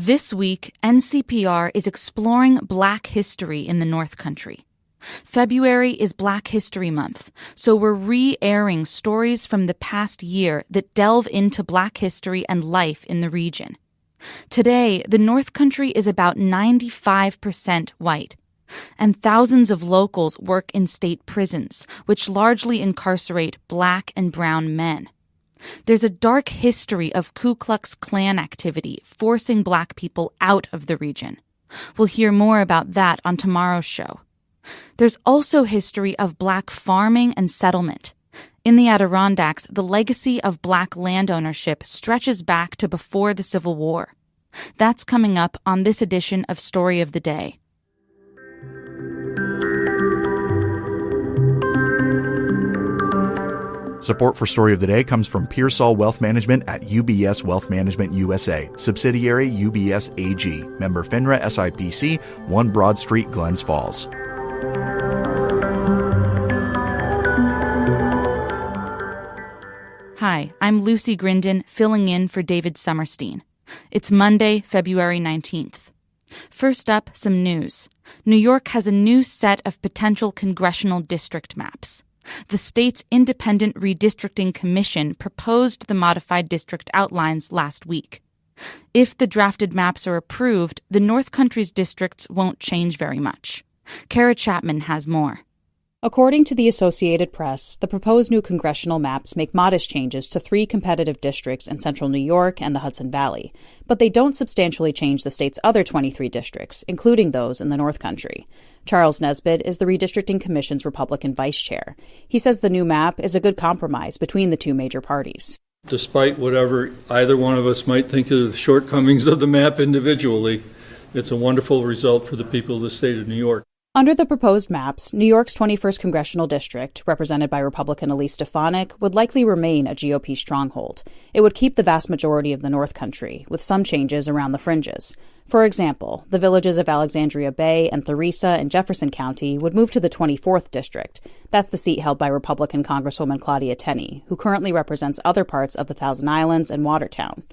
This week, NCPR is exploring Black history in the North Country. February is Black History Month, so we're re-airing stories from the past year that delve into Black history and life in the region. Today, the North Country is about 95% white, and thousands of locals work in state prisons, which largely incarcerate Black and brown men. There's a dark history of Ku Klux Klan activity forcing Black people out of the region. We'll hear more about that on tomorrow's show. There's also history of Black farming and settlement. In the Adirondacks, the legacy of Black land ownership stretches back to before the Civil War. That's coming up on this edition of Story of the Day. Support for Story of the Day comes from Pearsall Wealth Management at UBS Wealth Management USA, subsidiary UBS AG, member FINRA SIPC, 1 Broad Street, Glens Falls. Hi, I'm Lucy Grindon, filling in for David Summerstein. It's Monday, February 19th. First up, some news. New York has a new set of potential congressional district maps. The state's Independent Redistricting Commission proposed the modified district outlines last week. If the drafted maps are approved, the North Country's districts won't change very much. Kara Chapman has more. According to the Associated Press, the proposed new congressional maps make modest changes to 3 competitive districts in central New York and the Hudson Valley, but they don't substantially change the state's other 23 districts, including those in the North Country. Charles Nesbitt is the Redistricting Commission's Republican vice chair. He says the new map is a good compromise between the 2 major parties. Despite whatever either one of us might think of the shortcomings of the map individually, it's a wonderful result for the people of the state of New York. Under the proposed maps, New York's 21st Congressional District, represented by Republican Elise Stefanik, would likely remain a GOP stronghold. It would keep the vast majority of the North Country, with some changes around the fringes. For example, the villages of Alexandria Bay and Theresa in Jefferson County would move to the 24th District. That's the seat held by Republican Congresswoman Claudia Tenney, who currently represents other parts of the Thousand Islands and Watertown.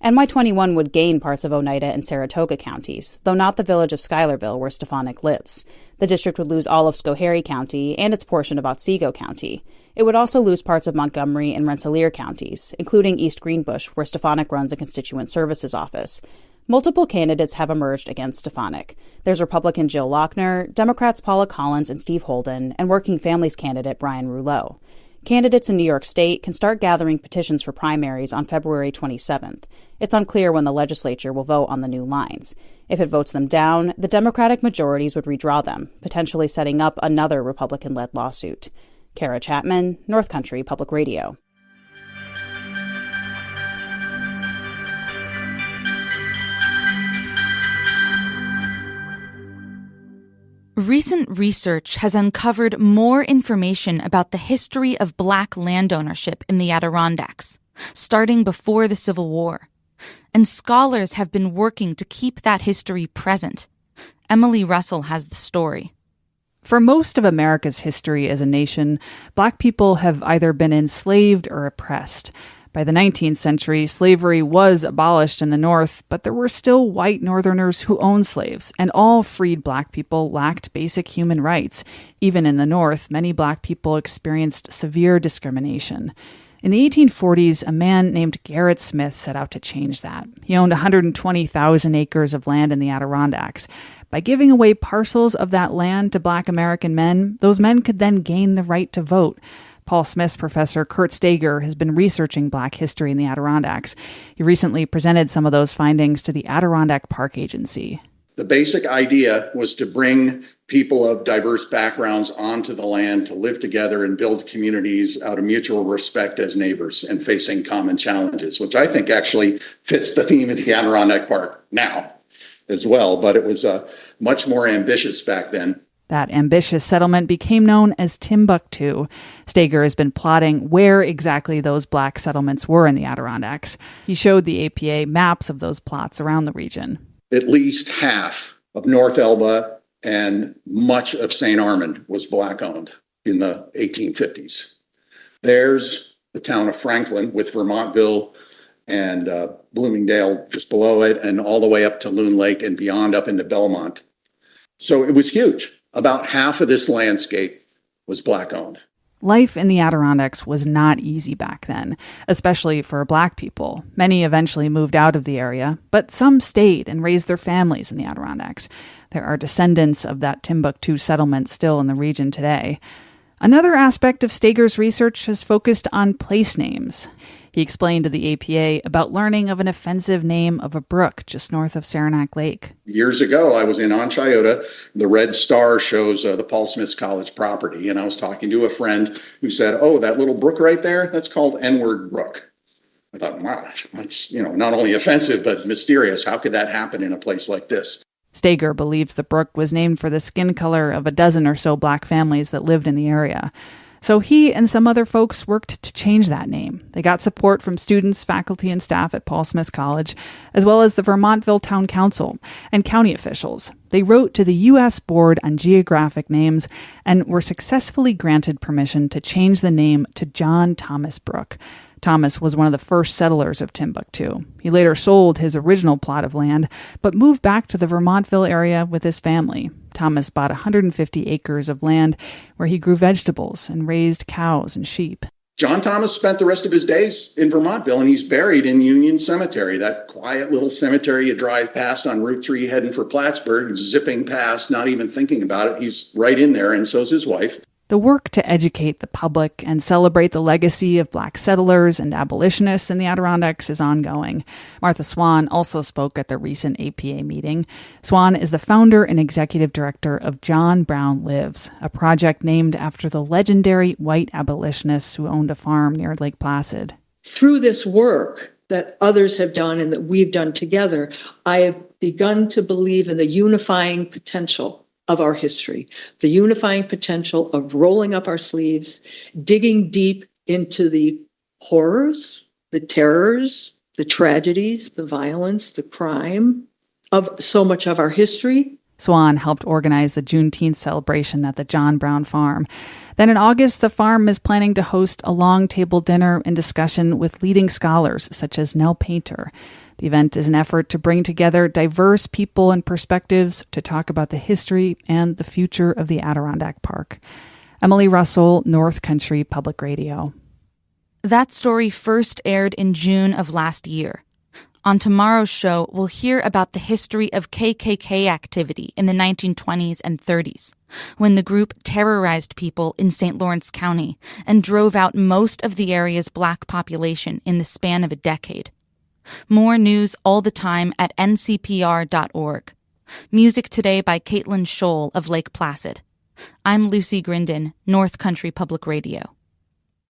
NY21 would gain parts of Oneida and Saratoga counties, though not the village of Schuylerville where Stefanik lives. The district would lose all of Schoharie County and its portion of Otsego County. It would also lose parts of Montgomery and Rensselaer counties, including East Greenbush, where Stefanik runs a constituent services office. Multiple candidates have emerged against Stefanik. There's Republican Jill Lochner, Democrats Paula Collins and Steve Holden, and Working Families candidate Brian Rouleau. Candidates in New York State can start gathering petitions for primaries on February 27th. It's unclear when the legislature will vote on the new lines. If it votes them down, the Democratic majorities would redraw them, potentially setting up another Republican-led lawsuit. Kara Chapman, North Country Public Radio. Recent research has uncovered more information about the history of Black land ownership in the Adirondacks, starting before the Civil War. And scholars have been working to keep that history present. Emily Russell has the story. For most of America's history as a nation, Black people have either been enslaved or oppressed. By the 19th century, slavery was abolished in the North, but there were still white Northerners who owned slaves, and all freed Black people lacked basic human rights. Even in the North, many Black people experienced severe discrimination. In the 1840s, a man named Garrett Smith set out to change that. He owned 120,000 acres of land in the Adirondacks. By giving away parcels of that land to Black American men, those men could then gain the right to vote. Paul Smith's professor, Kurt Stager, has been researching Black history in the Adirondacks. He recently presented some of those findings to the Adirondack Park Agency. The basic idea was to bring people of diverse backgrounds onto the land to live together and build communities out of mutual respect as neighbors and facing common challenges, which I think actually fits the theme of the Adirondack Park now as well. But it was much more ambitious back then. That ambitious settlement became known as Timbuktu. Stager has been plotting where exactly those Black settlements were in the Adirondacks. He showed the APA maps of those plots around the region. At least half of North Elba and much of St. Armand was Black owned in the 1850s. There's the town of Franklin with Vermontville and Bloomingdale just below it, and all the way up to Loon Lake and beyond up into Belmont. So it was huge. About half of this landscape was Black owned. Life in the Adirondacks was not easy back then, especially for Black people. Many eventually moved out of the area, but some stayed and raised their families in the Adirondacks. There are descendants of that Timbuktu settlement still in the region today. Another aspect of Stager's research has focused on place names. He explained to the APA about learning of an offensive name of a brook just north of Saranac Lake. Years ago, I was in Onchayota. The red star shows the Paul Smith's College property. And I was talking to a friend who said, oh, that little brook right there, that's called N-word Brook. I thought, wow, that's not only offensive, but mysterious. How could that happen in a place like this? Stager believes the brook was named for the skin color of a dozen or so Black families that lived in the area. So he and some other folks worked to change that name. They got support from students, faculty, and staff at Paul Smith College, as well as the Vermontville Town Council and county officials. They wrote to the U.S. Board on Geographic Names and were successfully granted permission to change the name to John Thomas Brook. Thomas was one of the first settlers of Timbuktu. He later sold his original plot of land, but moved back to the Vermontville area with his family. Thomas bought 150 acres of land where he grew vegetables and raised cows and sheep. John Thomas spent the rest of his days in Vermontville, and he's buried in Union Cemetery, that quiet little cemetery you drive past on Route 3 heading for Plattsburgh, zipping past, not even thinking about it. He's right in there, and so's his wife. The work to educate the public and celebrate the legacy of Black settlers and abolitionists in the Adirondacks is ongoing. Martha Swan also spoke at the recent APA meeting. Swan is the founder and executive director of John Brown Lives, a project named after the legendary white abolitionists who owned a farm near Lake Placid. Through this work that others have done and that we've done together, I have begun to believe in the unifying potential of our history, the unifying potential of rolling up our sleeves, digging deep into the horrors, the terrors, the tragedies, the violence, the crime of so much of our history. Swan helped organize the Juneteenth celebration at the John Brown Farm. Then in August, the farm is planning to host a long table dinner and discussion with leading scholars such as Nell Painter. The event is an effort to bring together diverse people and perspectives to talk about the history and the future of the Adirondack Park. Emily Russell, North Country Public Radio. That story first aired in June of last year. On tomorrow's show, we'll hear about the history of KKK activity in the 1920s and 30s, when the group terrorized people in St. Lawrence County and drove out most of the area's Black population in the span of a decade. More news all the time at ncpr.org. Music today by Caitlin Scholl of Lake Placid. I'm Lucy Grindon, North Country Public Radio.